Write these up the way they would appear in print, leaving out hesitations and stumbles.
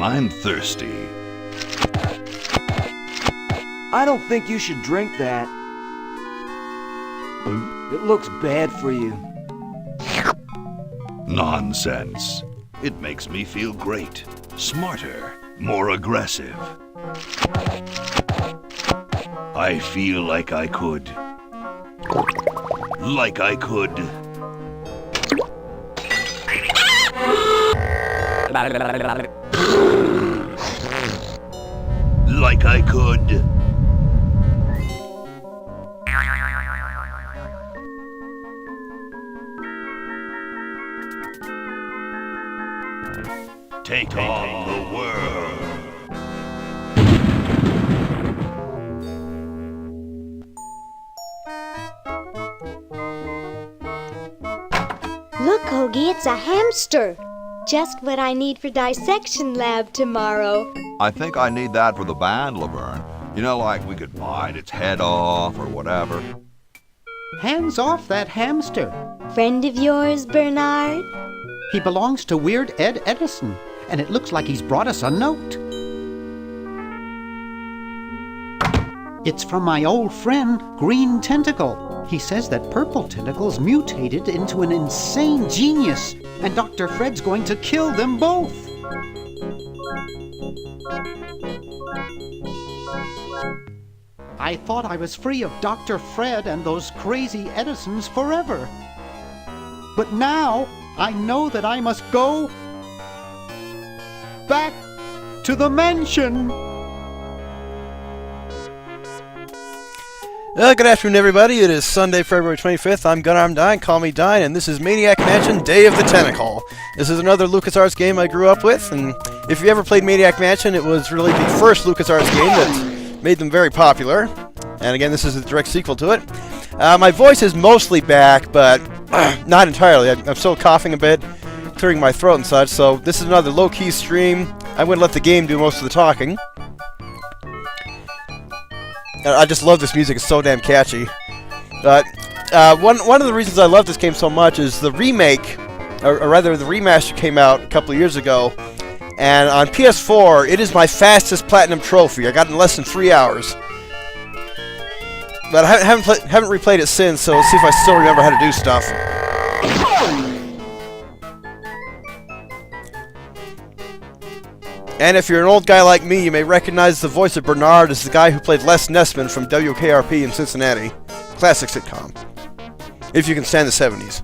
I'm thirsty. I don't think you should drink that. It looks bad for you. Nonsense. It makes me feel great. Smarter, more aggressive. I feel like I could. Like I could. Like I could. Take on the world. Look, Hoagie, it's a hamster. Just what I need for dissection lab tomorrow. I think I need that for the band, Laverne. You know, like we could bite its head off or whatever. Hands off that hamster. Friend of yours, Bernard? He belongs to Weird Ed Edison, and it looks like he's brought us a note. It's from my old friend, Green Tentacle. He says that Purple Tentacle's mutated into an insane genius, and Dr. Fred's going to kill them both. I thought I was free of Dr. Fred and those crazy Edisons forever. But now I know that I must go back to the mansion. Good afternoon, everybody. It is Sunday, February 25th. I'm Gunarm Dine, call me Dine, and this is Maniac Mansion Day of the Tentacle. This is another LucasArts game I grew up with, and if you ever played Maniac Mansion, it was really the first LucasArts game that made them very popular. And again, this is a direct sequel to it. My voice is mostly back, but not entirely. I'm still coughing a bit, clearing my throat and such, so this is another low-key stream. I'm going to let the game do most of the talking. I just love this music. It's so damn catchy. But one of the reasons I love this game so much is the remake, or rather the remaster came out a couple of years ago, and on PS4 it is my fastest platinum trophy. I got it in less than 3 hours. But I haven't replayed it since, so let's see if I still remember how to do stuff. And if you're an old guy like me, you may recognize the voice of Bernard as the guy who played Les Nessman from WKRP in Cincinnati. Classic sitcom. If you can stand the 70s.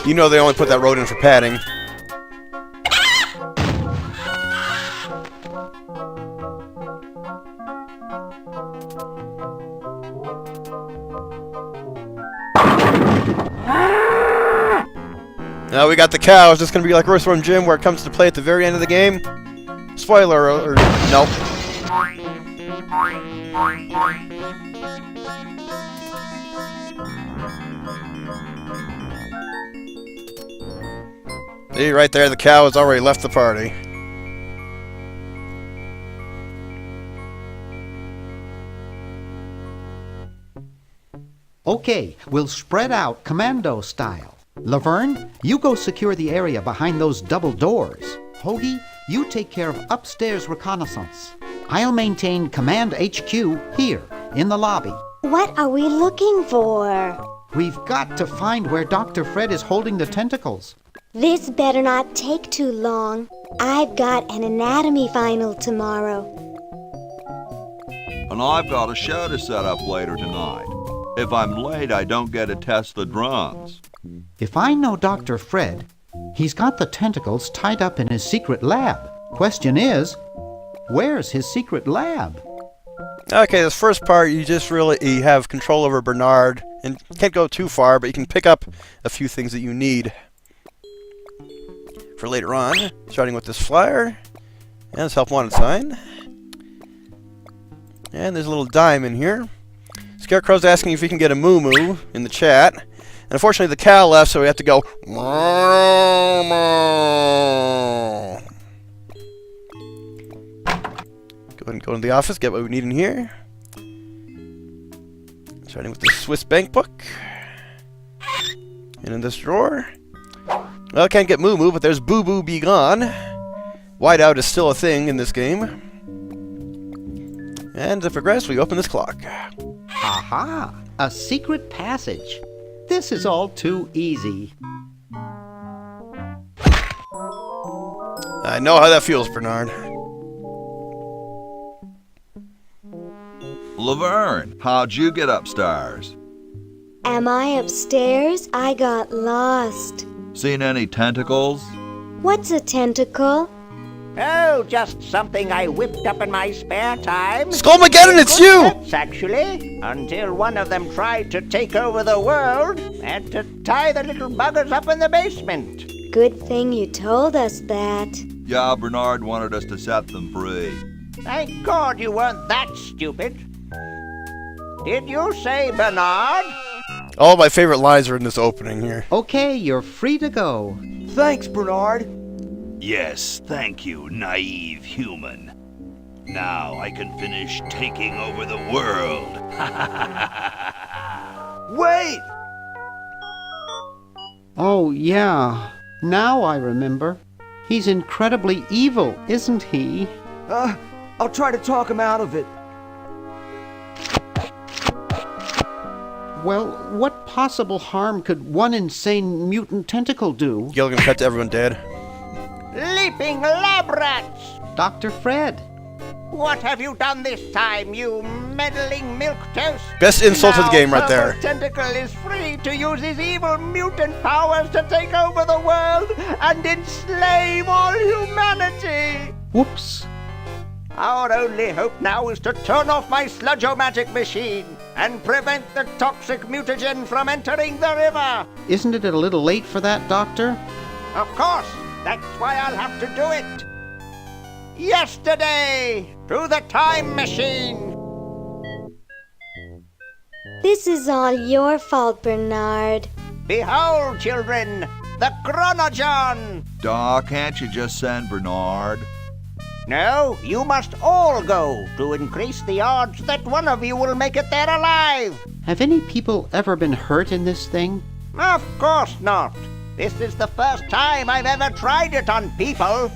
You know they only put that road in for padding. Now we got the cow. Is this going to be like Earthworm Jim where it comes to play at the very end of the game? Spoiler or nope. See, right there, the cow has already left the party. Okay, we'll spread out commando style. Laverne, you go secure the area behind those double doors. Hoagie, you take care of upstairs reconnaissance. I'll maintain Command HQ here, in the lobby. What are we looking for? We've got to find where Dr. Fred is holding the tentacles. This better not take too long. I've got an anatomy final tomorrow. And I've got a show to set up later tonight. If I'm late, I don't get to test the drums. If I know Dr. Fred, he's got the tentacles tied up in his secret lab. Question is, where's his secret lab? Okay, this first part, you have control over Bernard, and can't go too far, but you can pick up a few things that you need for later on. Starting with this flyer, and this help wanted sign. And there's a little dime in here. Scarecrow's asking if he can get a moo-moo in the chat. And unfortunately the cow left, so we have to go. Go ahead and go into the office, get what we need in here. Starting with the Swiss bank book. And in this drawer, well, I can't get Moo Moo, but there's Boo Boo Be Gone. Whiteout is still a thing in this game. And to progress, we open this clock. Aha! A secret passage. This is all too easy. I know how that feels, Bernard. Laverne, how'd you get upstairs? Am I upstairs? I got lost. Seen any tentacles? What's a tentacle? Oh, just something I whipped up in my spare time. Skullmageddon, it's you! Pets, actually, until one of them tried to take over the world and to tie the little buggers up in the basement. Good thing you told us that. Yeah, Bernard wanted us to set them free. Thank God you weren't that stupid. Did you say Bernard? All my favorite lines are in this opening here. Okay, you're free to go. Thanks, Bernard. Yes, thank you, naive human. Now I can finish taking over the world. Wait! Oh, yeah. Now I remember. He's incredibly evil, isn't he? I'll try to talk him out of it. Well, what possible harm could one insane mutant tentacle do? Gilligan cuts everyone dead. Leaping lab rats! Dr. Fred. What have you done this time, you meddling milquetoast? Best insult of the Now game right there. Purple Tentacle is free to use his evil mutant powers to take over the world and enslave all humanity! Whoops. Our only hope now is to turn off my sludge-o-magic machine and prevent the toxic mutagen from entering the river. Isn't it a little late for that, Doctor? Of course, that's why I'll have to do it. Yesterday, through the time machine. This is all your fault, Bernard. Behold, children, the Chronogon. Doc, can't you just send Bernard? No, you must all go to increase the odds that one of you will make it there alive. Have any people ever been hurt in this thing? Of course not. This is the first time I've ever tried it on people.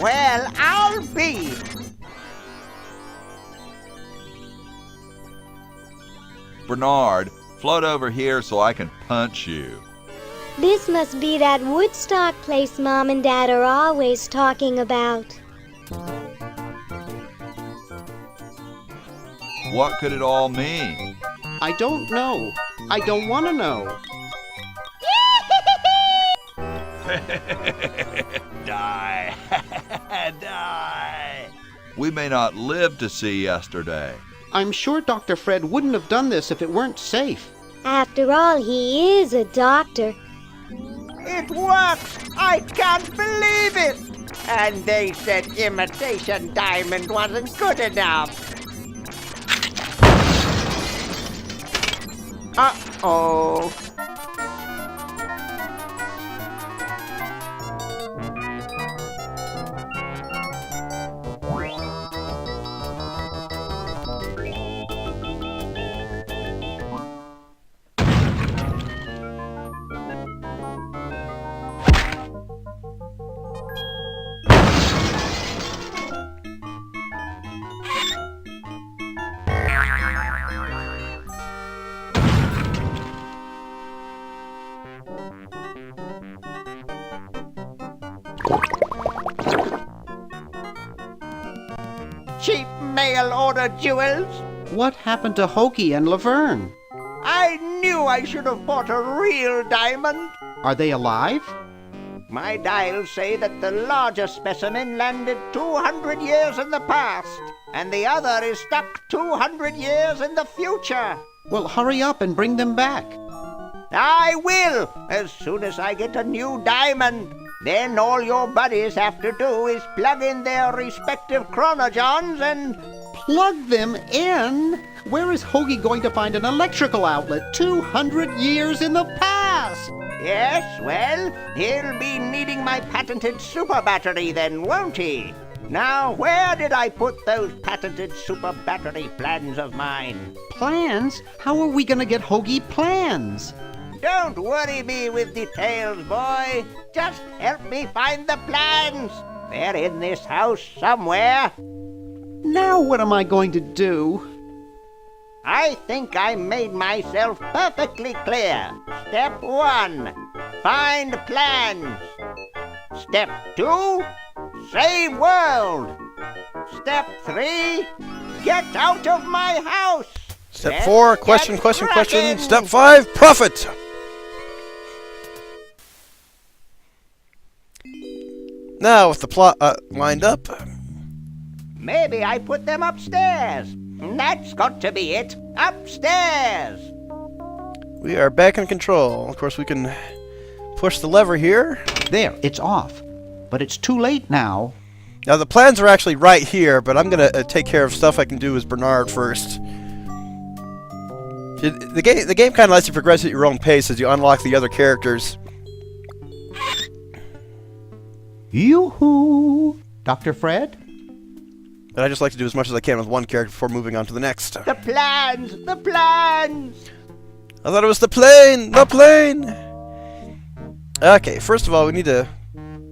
Well, I'll be. Bernard, float over here so I can punch you. This must be that Woodstock place Mom and Dad are always talking about. What could it all mean? I don't know. I don't want to know. Die. Die. We may not live to see yesterday. I'm sure Dr. Fred wouldn't have done this if it weren't safe. After all, he is a doctor. It works! I can't believe it! And they said imitation diamond wasn't good enough. Uh-oh. Cheap mail-order jewels. What happened to Hokey and Laverne? I knew I should have bought a real diamond. Are they alive? My dials say that the larger specimen landed 200 years in the past, and the other is stuck 200 years in the future. Well, hurry up and bring them back. I will, as soon as I get a new diamond. Then all your buddies have to do is plug in their respective chronogons and... Plug them in? Where is Hokey going to find an electrical outlet 200 years in the past? Yes, well, he'll be needing my patented super battery then, won't he? Now, where did I put those patented super battery plans of mine? Plans? How are we gonna get Hoagie plans? Don't worry me with details, boy. Just help me find the plans. They're in this house somewhere. Now what am I going to do? I think I made myself perfectly clear. Step 1, find plans. Step 2, save world. Step 3, get out of my house. Step Let's 4, get question. cracking. Step 5, profit. Now, with the plot lined up, Maybe I put them upstairs. That's got to be it. Upstairs. we are back in control. Of course, we can push the lever here. There, it's off. But it's too late now. Now, the plans are actually right here, but I'm going to take care of stuff I can do as Bernard first. The game kind of lets you progress at your own pace as you unlock the other characters. Yoo-hoo! Dr. Fred? But I just like to do as much as I can with one character before moving on to the next. The plans. The plans. I thought it was the plane! The plane! Okay, first of all, we need to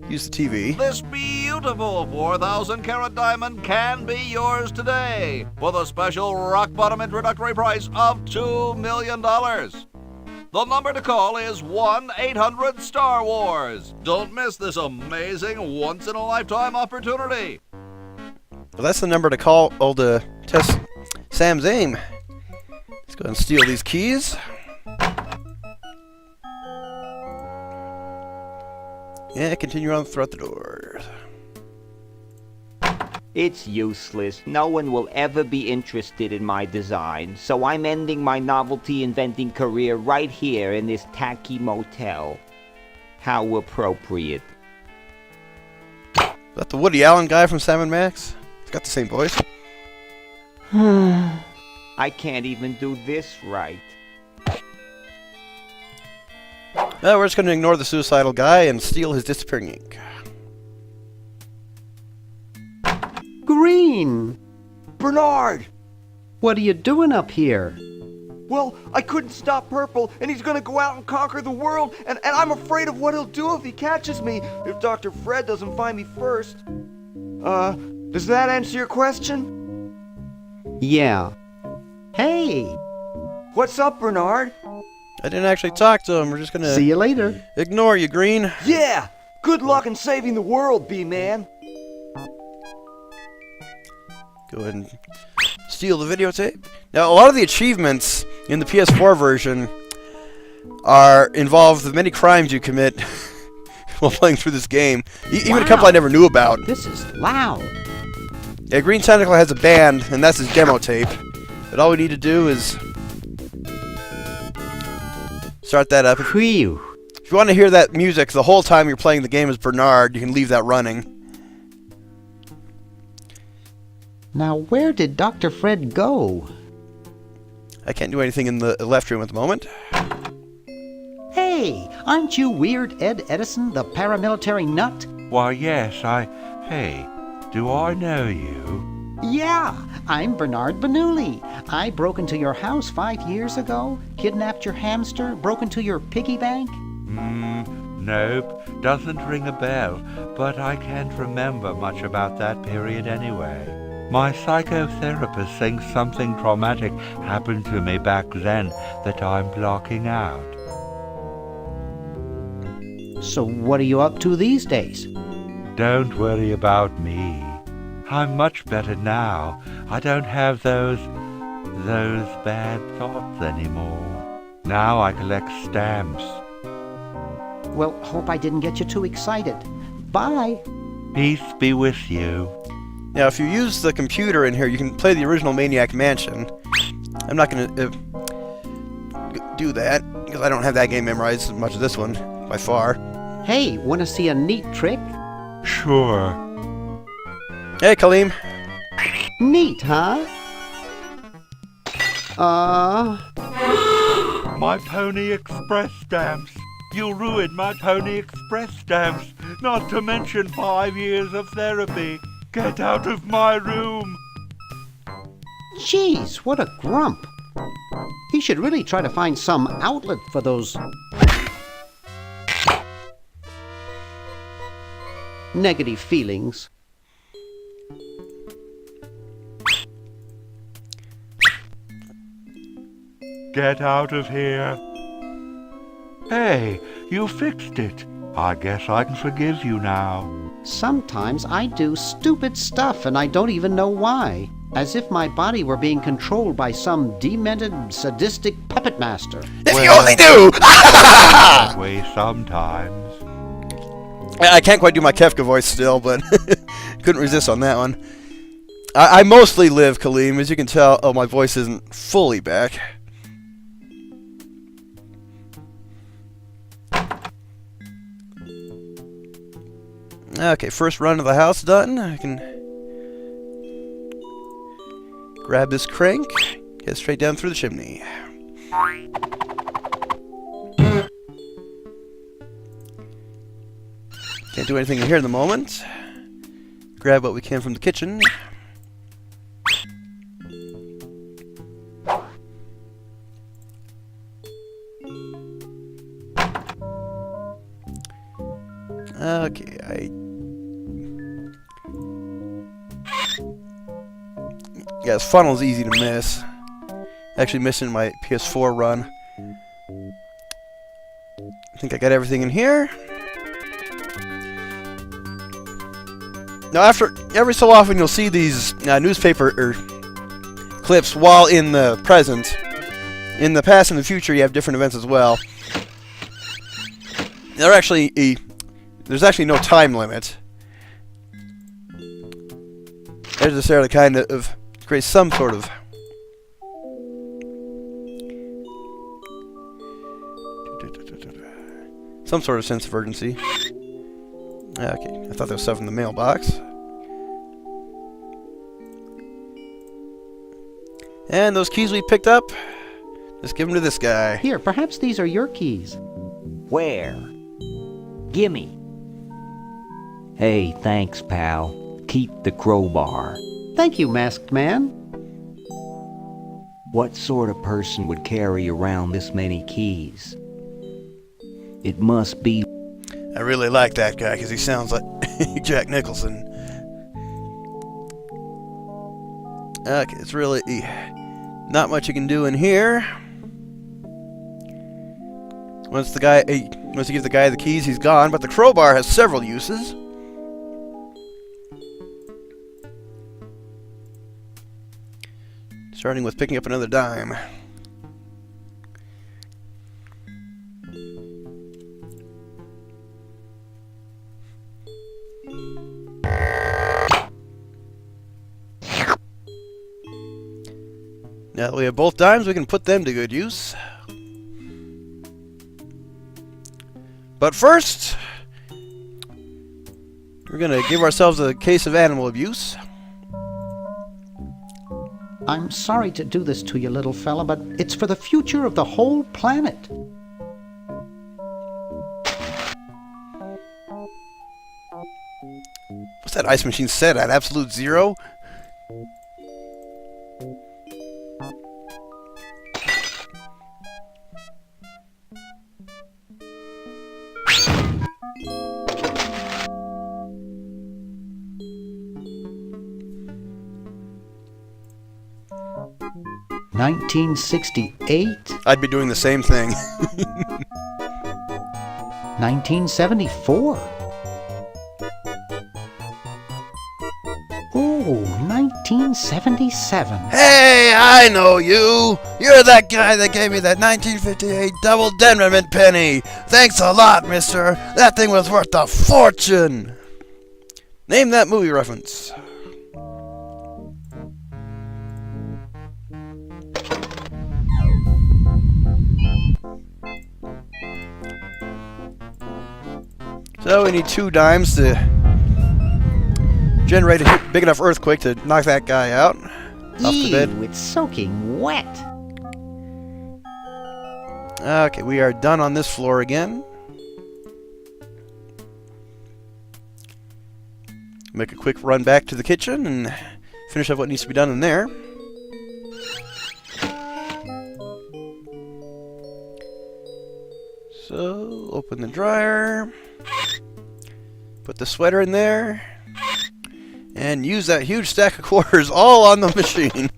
use the TV. This beautiful 4,000-carat diamond can be yours today for the special rock-bottom introductory price of $2 million. The number to call is 1-800-STAR WARS. Don't miss this amazing once-in-a-lifetime opportunity. Well, that's the number to call to test Sam's aim. Let's go ahead and steal these keys. Yeah, continue on throughout the doors. It's useless. No one will ever be interested in my design, so I'm ending my novelty inventing career right here in this tacky motel. How appropriate. Is that the Woody Allen guy from Sam & Max? He's got the same voice. I can't even do this right. No, we're just going to ignore the suicidal guy and steal his disappearing ink. Green! Bernard! What are you doing up here? Well, I couldn't stop Purple, and he's gonna go out and conquer the world, and I'm afraid of what he'll do if he catches me, if Dr. Fred doesn't find me first. Does that answer your question? Yeah. Hey! What's up, Bernard? I didn't actually talk to him. We're just going to See you later. ignore you, Green. Yeah! Good luck in saving the world, B-Man. Go ahead and steal the videotape. Now, a lot of the achievements in the PS4 version involve the many crimes you commit while playing through this game. Even a couple I never knew about. This is loud. Yeah, Green Tentacle has a band, and that's his demo tape. But all we need to do is start that up. Phew. If you want to hear that music the whole time you're playing the game as Bernard, you can leave that running. Now, where did Dr. Fred go? I can't do anything in the left room at the moment. Hey, aren't you Weird Ed Edison, the paramilitary nut? Why, yes, Hey, do I know you? Yeah, I'm Bernard Bernoulli. I broke into your house 5 years ago, kidnapped your hamster, broke into your piggy bank. Nope, doesn't ring a bell, but I can't remember much about that period anyway. My psychotherapist thinks something traumatic happened to me back then that I'm blocking out. So what are you up to these days? Don't worry about me. I'm much better now. I don't have those bad thoughts anymore. Now I collect stamps. Well, hope I didn't get you too excited. Bye. Peace be with you. Now, if you use the computer in here, you can play the original Maniac Mansion. I'm not going to do that, because I don't have that game memorized as much as this one, by far. Hey, wanna see a neat trick? Sure. Hey, Kaleem. Neat, huh? My Pony Express stamps. You ruined my Pony Express stamps, not to mention 5 years of therapy. Get out of my room. Jeez, what a grump. He should really try to find some outlet for those negative feelings. Get out of here. Hey, you fixed it. I guess I can forgive you now. Sometimes I do stupid stuff and I don't even know why. As if my body were being controlled by some demented, sadistic puppet master. If you only knew! That way sometimes. I can't quite do my Kefka voice still, but couldn't resist on that one. I mostly live, Kaleem. As you can tell, my voice isn't fully back. Okay, first run of the house done. I can grab this crank, get straight down through the chimney. Can't do anything in here in the moment. Grab what we can from the kitchen. Okay, yeah, this funnel's easy to miss. Actually missing my PS4 run. I think I got everything in here. Now, every so often you'll see these newspaper clips while in the present. In the past and the future, you have different events as well. There's actually no time limit. They're just there to kind of create some sort of sense of urgency. Okay, I thought there was stuff in the mailbox. And those keys we picked up, just give them to this guy. Here, perhaps these are your keys. Where? Gimme. Hey, thanks, pal. Keep the crowbar. Thank you, masked man. What sort of person would carry around this many keys? It must be... I really like that guy because he sounds like Jack Nicholson. Okay, it's really not much you can do in here. Once you give the guy the keys, he's gone. But the crowbar has several uses. Starting with picking up another dime. Now that we have both dimes, we can put them to good use. But first, we're going to give ourselves a case of animal abuse. I'm sorry to do this to you, little fella, but it's for the future of the whole planet. What's that ice machine set at? Absolute zero? $1968? I'd be doing the same thing. 1974? Oh, 1977. Hey, I know you! You're that guy that gave me that 1958 double Denverman penny! Thanks a lot, mister! That thing was worth a fortune! Name that movie reference. So we need 2 dimes to generate a big enough earthquake to knock that guy out off the bed. Ew, it's soaking wet. Okay, we are done on this floor again. Make a quick run back to the kitchen and finish up what needs to be done in there. So, open the dryer, put the sweater in there, and use that huge stack of quarters all on the machine.